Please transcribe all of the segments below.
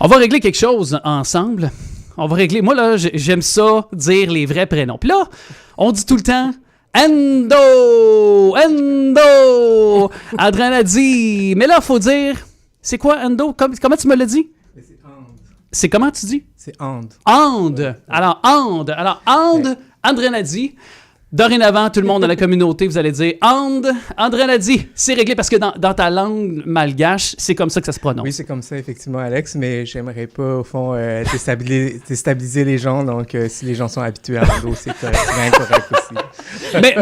On va régler quelque chose ensemble. On va régler... Moi, là, j'aime ça, dire les vrais prénoms. Puis là, on dit tout le temps... Endo! Endo! Adrien a dit... Mais là, il faut dire... C'est quoi, Endo? Comment tu me l'as dit? C'est And. C'est comment tu dis? C'est And. And! Ouais. Alors, André Nadi. Dorénavant, tout le monde dans la communauté, vous allez dire André Nadi. C'est réglé parce que dans ta langue malgache, c'est comme ça que ça se prononce. Oui, c'est comme ça, effectivement, Alex, mais j'aimerais pas, au fond, déstabiliser les gens. Donc, si les gens sont habitués à Ando, c'est incorrect aussi.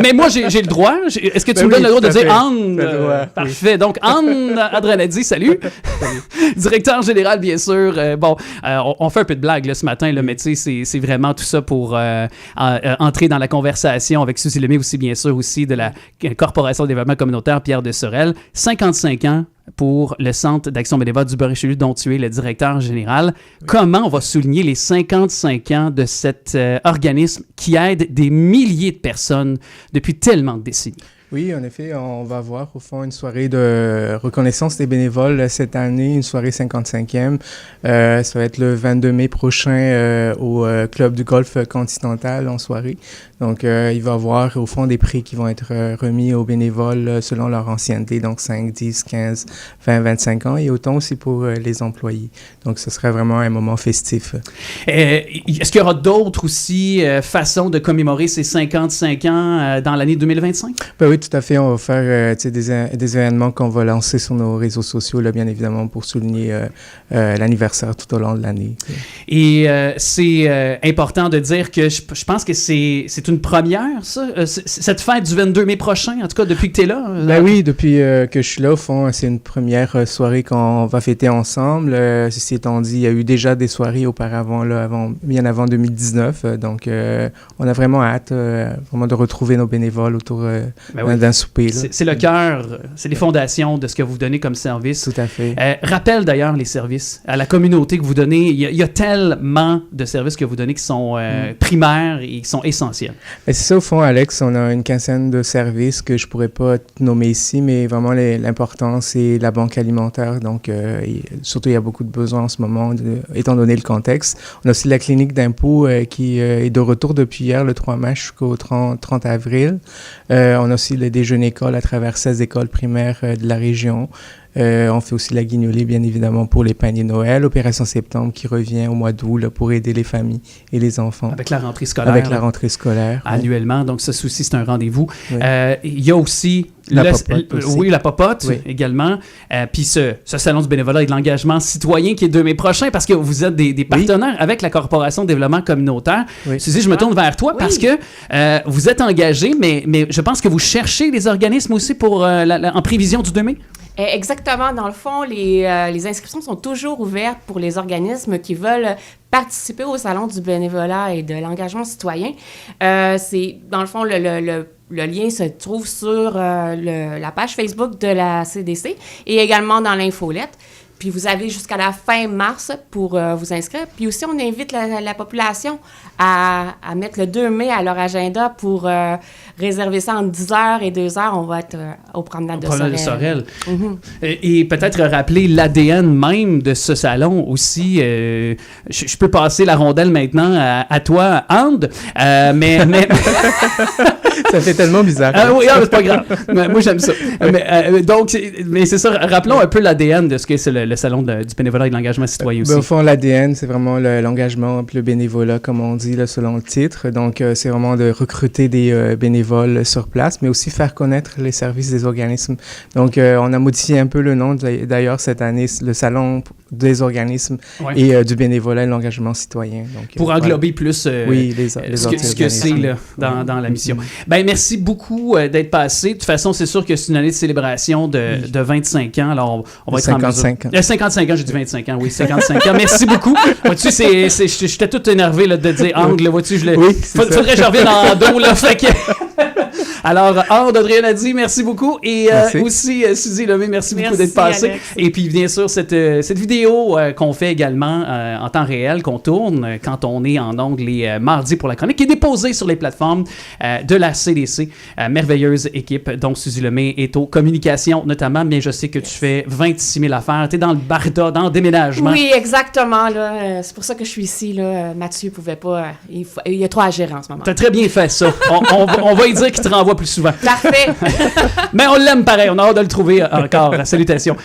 mais moi, j'ai le droit. Est-ce que tu me donnes le droit de dire And? Parfait. Oui. Donc, André Nadi, salut. Directeur général, bien sûr. On fait un peu de blague là, ce matin, là, mais tu sais, c'est vraiment tout ça pour entrer dans la conversation avec Suzy Lemay aussi, bien sûr, aussi de la Corporation de développement communautaire Pierre de Sorel. 55 ans pour le Centre d'action bénévole du Beurre-Richelieu dont tu es le directeur général. Oui. Comment on va souligner les 55 ans de cet organisme qui aide des milliers de personnes depuis tellement de décennies? Oui, en effet, on va avoir au fond une soirée de reconnaissance des bénévoles cette année, une soirée 55e. Ça va être le 22 mai prochain au Club du Golfe Continental en soirée. Donc, il va y avoir au fond des prix qui vont être remis aux bénévoles selon leur ancienneté, donc 5, 10, 15, 20, 25 ans, et autant aussi pour les employés. Donc, ce sera vraiment un moment festif. Est-ce qu'il y aura d'autres aussi façons de commémorer ces 55 ans dans l'année 2025? Ben oui, tout à fait. On va faire des événements qu'on va lancer sur nos réseaux sociaux, là, bien évidemment, pour souligner l'anniversaire tout au long de l'année. Et c'est important de dire que je pense que c'est une première, ça? Cette fête du 22 mai prochain, en tout cas, depuis que tu es là? Ben oui, depuis que je suis là, au fond, c'est une première soirée qu'on va fêter ensemble. Ceci étant dit, il y a eu déjà des soirées auparavant, là, bien avant 2019. Donc, on a vraiment hâte vraiment de retrouver nos bénévoles autour d'un souper. Là. C'est le cœur, c'est les fondations de ce que vous donnez comme service. Tout à fait. Rappelle d'ailleurs les services à la communauté que vous donnez. Il y a tellement de services que vous donnez qui sont primaires et qui sont essentiels. Ben c'est ça, au fond, Alex. On a une quinzaine de services que je pourrais pas nommer ici, mais vraiment l'important, c'est la banque alimentaire. Donc, surtout, il y a beaucoup de besoins en ce moment, étant donné le contexte. On a aussi la clinique d'impôt qui est de retour depuis hier, le 3 mai jusqu'au 30 avril. On a aussi le déjeuner-école à travers 16 écoles primaires de la région. On fait aussi la guignolée, bien évidemment, pour les paniers Noël. Opération Septembre qui revient au mois d'août là, pour aider les familles et les enfants. Avec la rentrée scolaire. Avec la rentrée scolaire. Annuellement. Donc, ce souci, c'est un rendez-vous. Oui. Il y a aussi... La popote aussi. Oui, la popote également. Puis ce salon du bénévolat et de l'engagement citoyen qui est 2 mai prochain parce que vous êtes des partenaires avec la Corporation de développement communautaire. Oui. Suzy, je me tourne vers toi parce que vous êtes engagé, mais je pense que vous cherchez les organismes aussi pour en prévision du 2 mai. Exactement. Dans le fond, les inscriptions sont toujours ouvertes pour les organismes qui veulent participer au Salon du bénévolat et de l'engagement citoyen. C'est, dans le fond, le lien se trouve sur la page Facebook de la CDC et également dans l'infolette. Puis vous avez jusqu'à la fin mars pour vous inscrire. Puis aussi, on invite la population à mettre le 2 mai à leur agenda pour réserver ça entre 10h et 2h. On va être au promenade de Sorel. Mm-hmm. Et peut-être rappeler l'ADN même de ce salon aussi. Je peux passer la rondelle maintenant à toi, And. Mais ça fait tellement bizarre. Oui, c'est pas grave. Moi, j'aime ça. Mais c'est ça. Rappelons un peu l'ADN de ce que c'est le salon du bénévolat et de l'engagement citoyen aussi. Au fond, l'ADN, c'est vraiment l'engagement et le bénévolat, comme on dit là, selon le titre. Donc, c'est vraiment de recruter des bénévoles sur place, mais aussi faire connaître les services des organismes. Donc, on a modifié un peu le nom, d'ailleurs, cette année, le salon des organismes et du bénévolat et de l'engagement citoyen. Donc, pour englober plus ce que c'est là, dans la mission. Ben, merci beaucoup d'être passé. De toute façon, c'est sûr que c'est une année de célébration de 25 ans. Alors, on va être 55 ans. 55 ans, j'ai dit 25 ans, oui, 55 ans. Merci beaucoup. Vois-tu, j'étais tout énervé là, de dire angle, vois-tu, faudrait que je revienne en dos, là, fait que... Alors, Audrey Nadi, merci beaucoup. Et aussi, Suzy Lemay, merci beaucoup d'être passée. Et puis, bien sûr, cette vidéo qu'on fait également en temps réel, qu'on tourne quand on est en ondes les mardis pour la chronique, qui est déposée sur les plateformes de la CDC. Merveilleuse équipe dont Suzy Lemay est aux communications notamment, mais je sais que tu fais 26 000 affaires. Tu es dans le barda, dans le déménagement. Oui, exactement. Là. C'est pour ça que je suis ici. Là. Mathieu pouvait pas... il y a trop à gérer en ce moment. Tu as très bien fait ça. On va y dire qu'il te renvoie plus souvent. Parfait. Mais on l'aime pareil. On a hâte de le trouver encore. Salutations.